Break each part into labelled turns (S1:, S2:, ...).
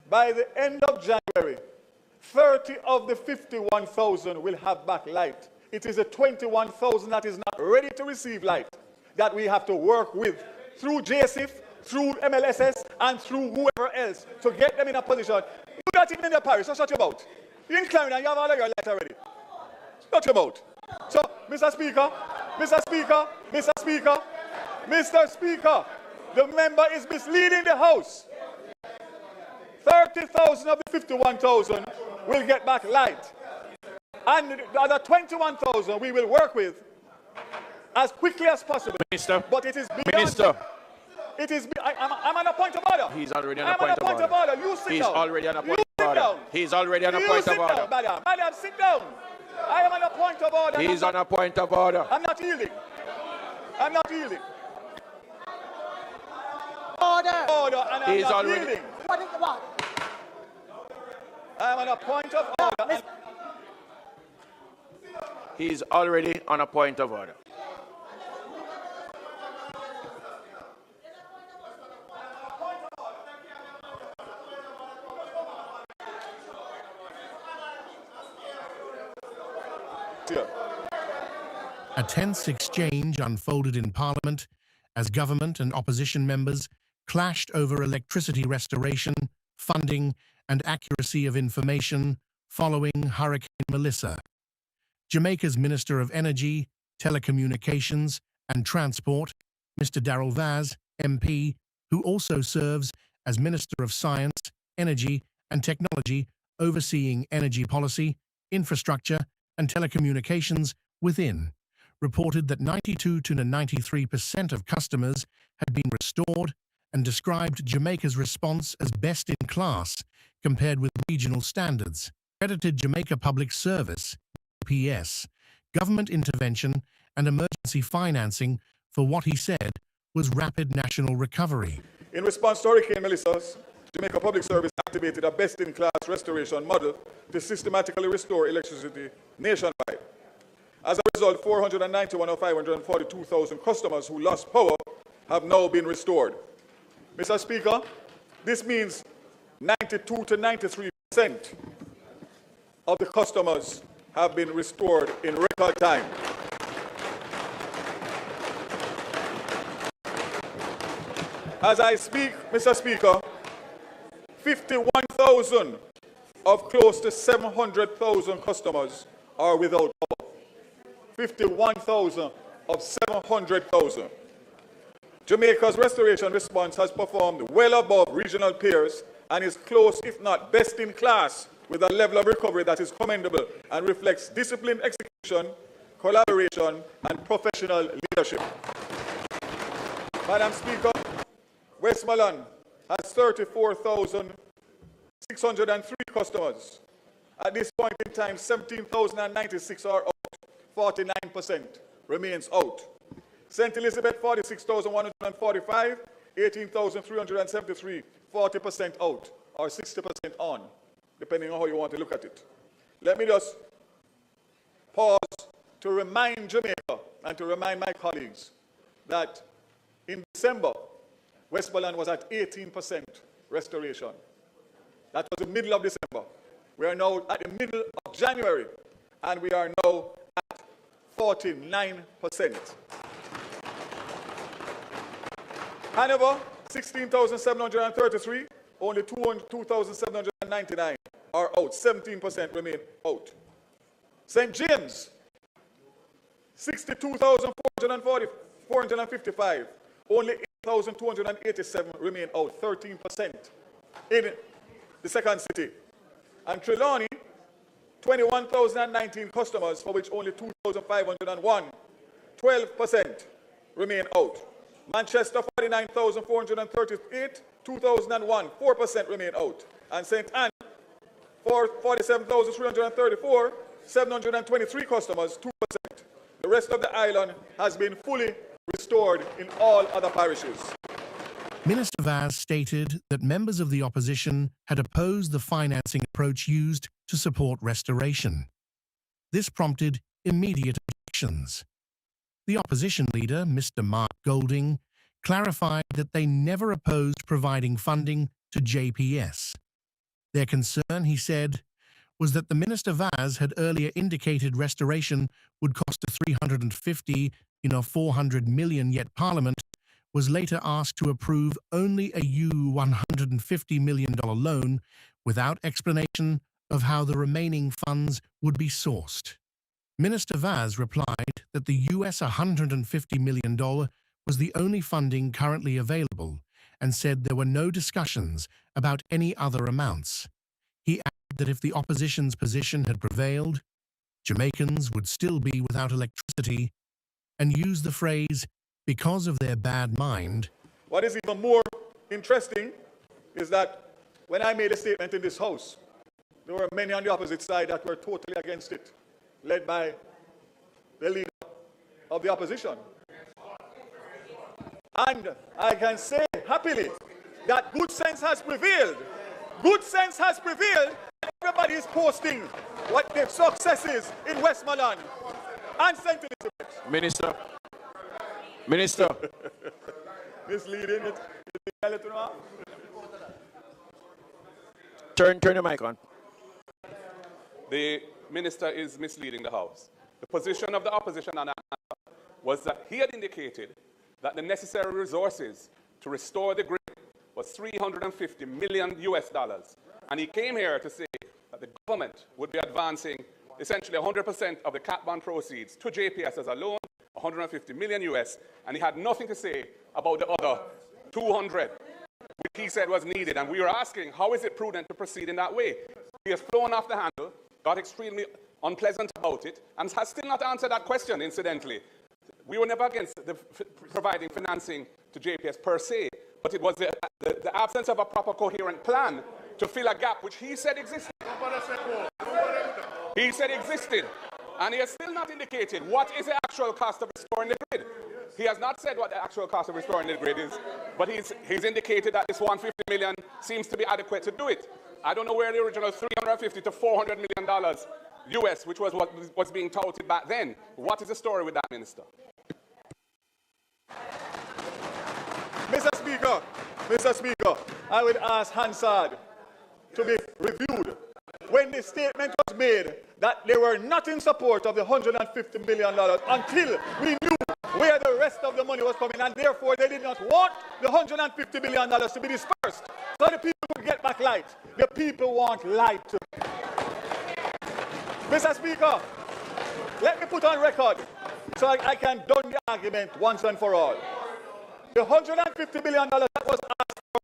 S1: by the end of January, 30 of the 51,000 will have back light. It is the 21,000 that is not ready to receive light that we have to work with through JSIF, through MLSS, and through whoever else to get them in a position. You got it in the parish, that's what you're about. You're in Clarendon, you have all of your light already. That's what you're about. So, Mr. Speaker, the member is misleading the House. 30,000 of the 51,000 will get back light. And the other 21,000 we will work with as quickly as possible.
S2: Minister.
S1: But it is beyond.
S2: Minister.
S1: It is. I'm on a point of order.
S2: He's already on a point of order.
S1: You sit
S2: He's
S1: down.
S2: already on a point
S1: You
S2: of
S1: sit
S2: order.
S1: down.
S2: He's already on a point of order.
S1: Madam, sit down. I am on a point of order.
S2: He's on a point of order.
S1: I'm not yielding.
S3: Order.
S1: And I'm
S2: He's
S1: not
S2: already.
S1: yielding.
S3: What is the what?
S1: I am on a point of order.
S2: He's already on a point of order.
S4: A tense exchange unfolded in Parliament as government and opposition members clashed over electricity restoration, funding, and accuracy of information following Hurricane Melissa. Jamaica's Minister of Energy, Telecommunications and Transport, Mr. Daryl Vaz, MP, who also serves as Minister of Science, Energy and Technology, overseeing energy policy, infrastructure and telecommunications within, reported that 92 to 93% of customers had been restored and described Jamaica's response as best in class compared with regional standards, credited Jamaica Public Service, PS, government intervention and emergency financing for what he said was rapid national recovery.
S1: In response to Hurricane Melissa, Jamaica Public Service activated a best-in-class restoration model to systematically restore electricity nationwide. As a result, 491 of 542,000 customers who lost power have now been restored. Mr. Speaker, this means 92 to 93% of the customers have been restored in record time. As I speak, Mr. Speaker, 51,000 of close to 700,000 customers are without power. 51,000 of 700,000. Jamaica's restoration response has performed well above regional peers and is close, if not best in class, with a level of recovery that is commendable and reflects disciplined execution, collaboration, and professional leadership. Madam Speaker, Westmoreland has 34,603 customers. At this point in time, 17,096 are out, 49% remains out. St. Elizabeth, 46,145, 18,373, 40% out, or 60% on, depending on how you want to look at it. Let me just pause to remind Jamaica and to remind my colleagues that in December, Westmoreland was at 18% restoration. That was the middle of December. We are now at the middle of January, and we are now at 49%. Hanover, 16,733, only 2,799 are out, 17% remain out. St. James, 62,455, only 8,287 remain out, 13% in the second city. And Trelawney, 21,019 customers, for which only 2,501, 12% remain out. Manchester, 49,438, 2,001, 4% remain out. And St. Anne, 47,334, 723 customers, 2%. The rest of the island has been fully restored in all other parishes.
S4: Minister Vaz stated that members of the opposition had opposed the financing approach used to support restoration. This prompted immediate objections. The opposition leader, Mr. Mark Golding, clarified that they never opposed providing funding to JPS. Their concern, he said, was that the Minister Vaz had earlier indicated restoration would cost a 350, 400 million, yet Parliament was later asked to approve only a $150 million loan without explanation of how the remaining funds would be sourced. Minister Vaz replied that the US $150 million was the only funding currently available and said there were no discussions about any other amounts. He added that if the opposition's position had prevailed, Jamaicans would still be without electricity, and used the phrase, because of their bad mind.
S1: What is even more interesting is that when I made a statement in this House, there were many on the opposite side that were totally against it, led by the leader of the opposition. And I can say happily that good sense has prevailed. Good sense has prevailed. Everybody is posting what their success is in Westmoreland and St. Elizabeth.
S2: Minister.
S1: Misleading it.
S2: Turn your mic on.
S3: The minister is misleading the House. The position of the opposition on that was that he had indicated that the necessary resources to restore the grid was $350 million US. And he came here to say that the government would be advancing essentially 100% of the cap bond proceeds to JPS as a loan, 150 million US, and he had nothing to say about the other 200, which he said was needed. And we were asking, how is it prudent to proceed in that way? He has flown off the handle, got extremely unpleasant about it, and has still not answered that question, incidentally. We were never against providing financing to JPS per se, but it was the absence of a proper coherent plan to fill a gap which he said existed. He said existed, and he has still not indicated what is the actual cost of restoring the grid. He has not said what the actual cost of restoring the grid is, but he's indicated that this 150 million seems to be adequate to do it. I don't know where the original 350 to 400 million dollars US, which was what was being touted back then. What is the story with that, Minister?
S1: Mr. Speaker, I would ask Hansard to be reviewed. When the statement was made that they were not in support of the $150 million until we knew where the rest of the money was coming, and therefore they did not want the $150 million to be dispersed so the people would get back light. The people want light. Mr. Speaker, let me put on record so I can done the argument once and for all. The $150 million that was asked for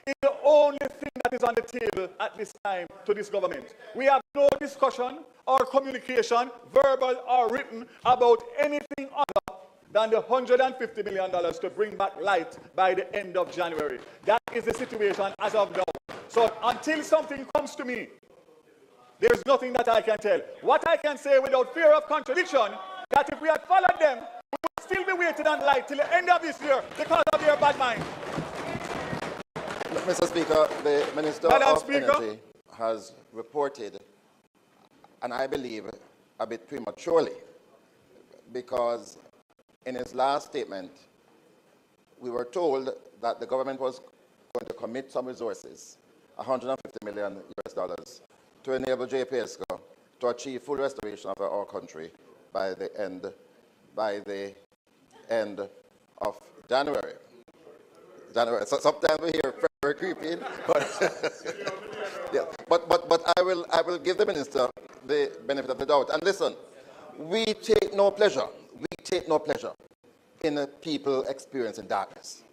S1: is the only thing that is on the table at this time to this government. We have no discussion or communication, verbal or written, about anything other than the $150 million to bring back light by the end of January. That is the situation as of now. So until something comes to me, there's nothing that I can tell. What I can say without fear of contradiction, that if we had followed them, we would still be waiting on light till the end of this year because of their bad mind.
S5: Mr. Speaker, the Minister of Energy has reported, and I believe a bit prematurely, because in his last statement, we were told that the government was going to commit some resources, $150 million US, to enable JPS to achieve full restoration of our country by the end of January. So sometimes we hear February creeping, but yeah. But I will give the minister the benefit of the doubt. And listen, we take no pleasure in people experiencing darkness.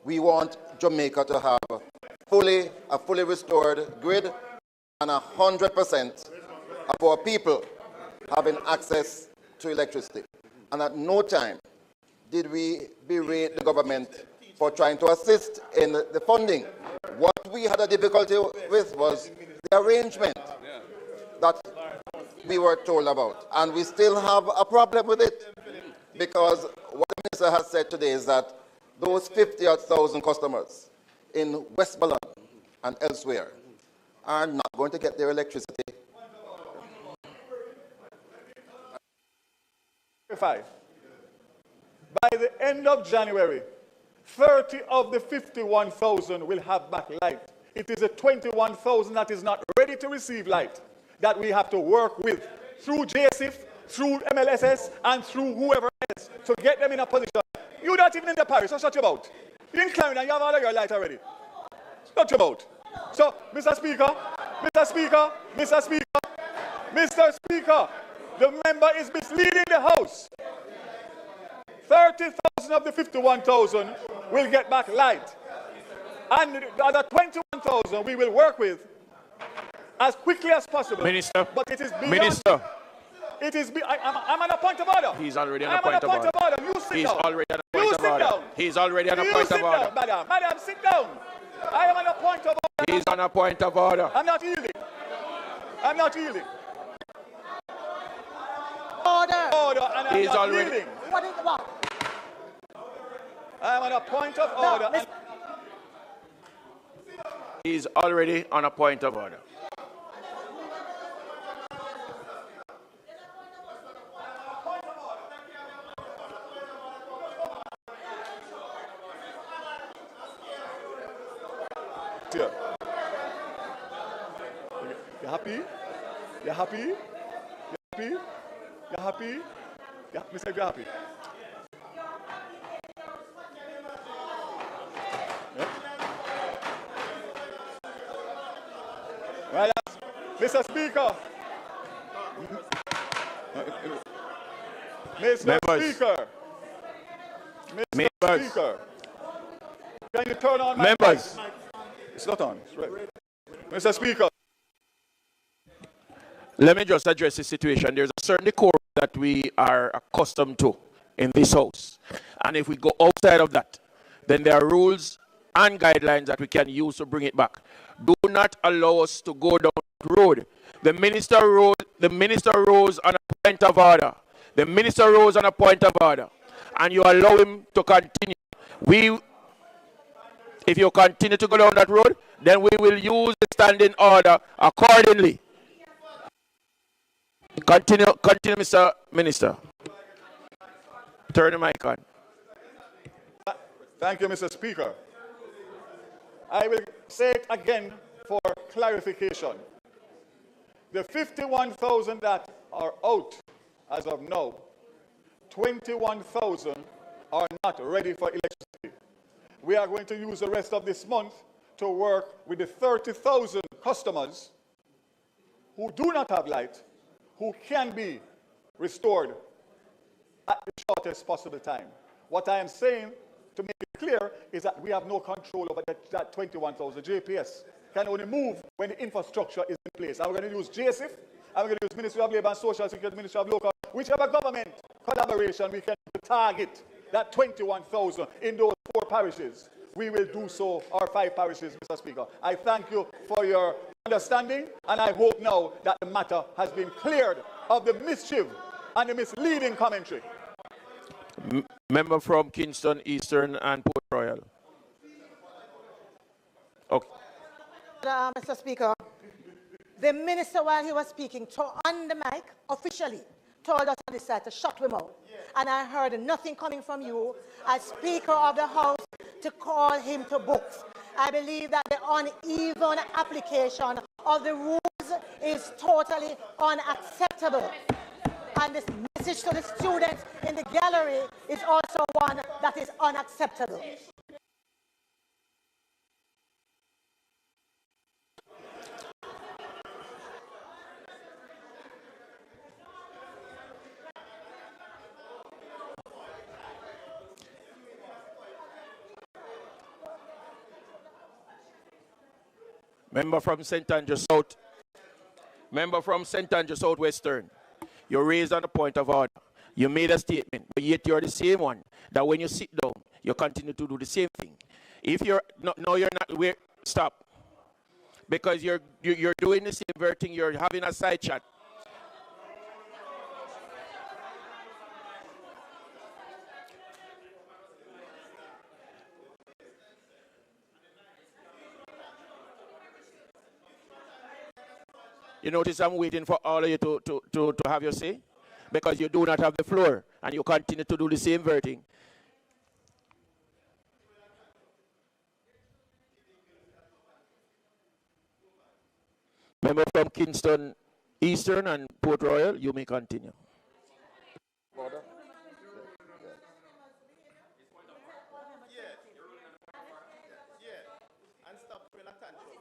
S5: We want Jamaica to have a fully restored grid and 100% of our people having access to electricity. And at no time did we berate the government for trying to assist in the funding. What we had a difficulty with was the arrangement that we were told about. And we still have a problem with it, because what the minister has said today is that those 50,000 customers in Westmoreland and elsewhere are not going to get their electricity.
S1: 5. By the end of January, 30 of the 51,000 will have back light. It is the 21,000 that is not ready to receive light that we have to work with through JSIF, through MLSS, and through whoever else to get them in a position. You're not even in the parish, so shut your mouth. You're in Clarendon, you have all of your light already. Shut your mouth. So, Mr. Speaker, the member is misleading the House. 30,000 of the 51,000 will get back light. And the other 21,000 we will work with as quickly as possible.
S2: Minister.
S1: But it is beyond.
S2: Minister.
S1: It is. I'm on a point of order.
S2: He's already on a point of order.
S1: You sit
S2: He's
S1: down.
S2: already on a point of order. He's already on a point of order.
S1: Madam, sit down. I am on a point of order.
S2: He's on a point of order.
S1: I'm not yielding.
S6: Order.
S1: And I'm
S2: He's
S1: not
S2: already.
S1: yielding.
S6: What is what?
S1: I am on a point of order.
S6: No,
S2: He's already on a point of order.
S1: Yeah. You happy? You happy? You happy? You happy? Yeah, Mr. You happy? Yeah. Right, Mr. Speaker. Mr.
S2: Members.
S1: Speaker. Mr.
S2: Members.
S1: Speaker. Can you turn on my
S2: Members.
S1: mic? It's not on. It's right. Mr. Speaker.
S2: Let me just address the situation. There's a certain decorum that we are accustomed to in this House. And if we go outside of that, then there are rules and guidelines that we can use to bring it back. Do not allow us to go down that road. The minister rose on a point of order. The minister rose on a point of order. And you allow him to continue. If you continue to go down that road, then we will use the standing order accordingly. Continue, Mr. Minister. Turn the mic on.
S1: Thank you, Mr. Speaker. I will say it again for clarification. The 51,000 that are out as of now, 21,000 are not ready for electricity. We are going to use the rest of this month to work with the 30,000 customers who do not have light, who can be restored at the shortest possible time. What I am saying, to make it clear, is that we have no control over that 21,000. JPS can only move when the infrastructure is in place. And we're going to use JSIF, and we're going to use Ministry of Labour and Social Security, Ministry of Local, whichever government collaboration we can target that 21,000 in those 4 parishes. We will do so, our 5 parishes, Mr. Speaker. I thank you for your understanding, and I hope now that the matter has been cleared of the mischief and the misleading commentary.
S2: Member from Kingston, Eastern, and Port Royal. Okay.
S6: Mr. Speaker, the minister, while he was speaking, on the mic, officially, told us on this side to shut him out. And I heard nothing coming from you as Speaker of the House to call him to books. I believe that the uneven application of the rules is totally unacceptable. And this message to the students in the gallery is also one that is unacceptable.
S2: Member from St. Andrew South. Member from St. Andrew Southwestern. You raised on a point of order. You made a statement, but yet you're the same one that when you sit down, you continue to do the same thing. If you're no, you're not. Stop, because you're doing the same thing. You're having a side chat. You notice I'm waiting for all of you to have your say? Because you do not have the floor and you continue to do the same thing. Member from Kingston Eastern and Port Royal, you may continue.
S5: Order.
S7: And stop throwing a tantrum.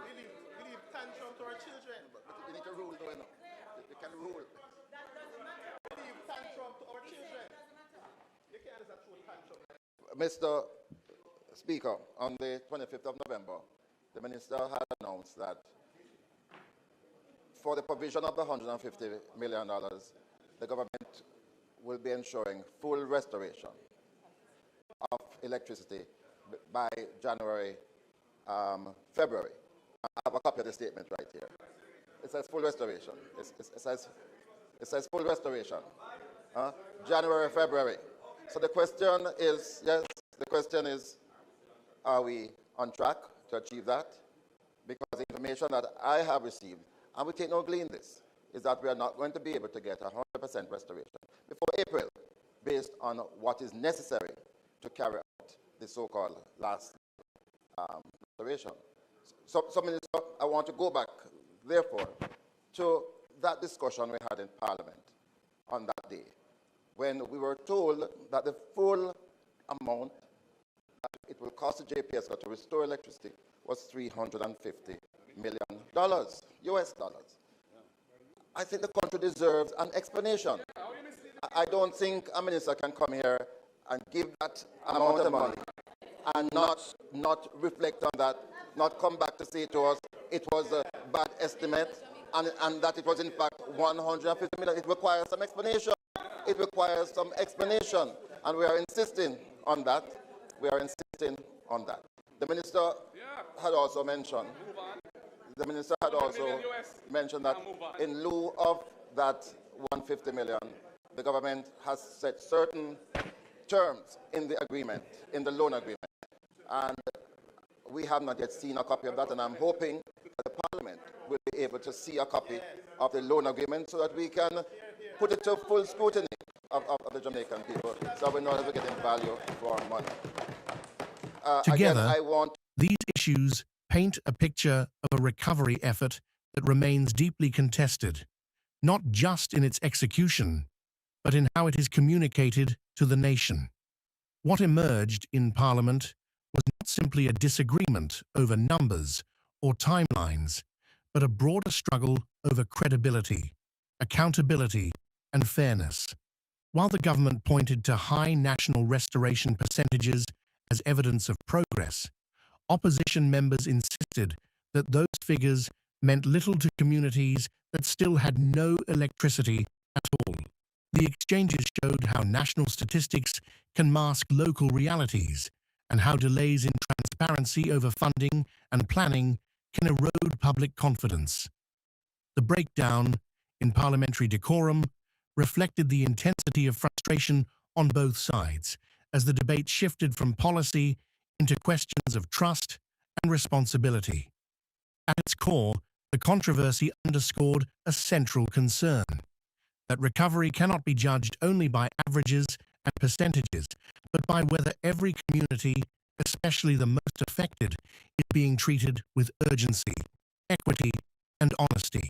S7: We leave tantrum to our children.
S5: You need to rule, though, you know. You can rule.
S7: We leave tantrum to our children. You can't just throw tantrum.
S5: Mr. Speaker, on the 25th of November, the minister had announced that for the provision of the $150 million, the government will be ensuring full restoration of electricity by January, February. I have a copy of the statement right here. It says full restoration. It says full restoration. January, February. So the question is, yes, the question is, are we on track to achieve that? Because the information that I have received, and we take no glee in this, is that we are not going to be able to get 100% restoration before April, based on what is necessary to carry out the so-called last restoration. So, Minister, I want to go back, therefore, to that discussion we had in Parliament on that day, when we were told that the full amount that it will cost the JPSCO to restore electricity was $350 million, US dollars. I think the country deserves an explanation. I don't think a minister can come here and give that amount of money and not reflect on that, not come back to say to us it was a bad estimate and that it was in fact 150 million. It requires some explanation. It requires some explanation, and we are insisting on that. We are insisting on that. The minister had also mentioned, that in lieu of that 150 million, the government has set certain terms in the agreement, in the loan agreement, and we have not yet seen a copy of that, and I'm hoping that the Parliament will be able to see a copy of the loan agreement so that we can put it to full scrutiny of the Jamaican people, so we know that we're getting value for our money.
S4: Together,
S5: again,
S4: these issues paint a picture of a recovery effort that remains deeply contested, not just in its execution, but in how it is communicated to the nation. What emerged in Parliament was not simply a disagreement over numbers or timelines, but a broader struggle over credibility, accountability, and fairness. While the government pointed to high national restoration percentages as evidence of progress, opposition members insisted that those figures meant little to communities that still had no electricity at all. The exchanges showed how national statistics can mask local realities and how delays in transparency over funding and planning can erode public confidence. The breakdown in parliamentary decorum reflected the intensity of frustration on both sides as the debate shifted from policy into questions of trust and responsibility. At its core, the controversy underscored a central concern: that recovery cannot be judged only by averages and percentages, but by whether every community, especially the most affected, is being treated with urgency, equity, and honesty.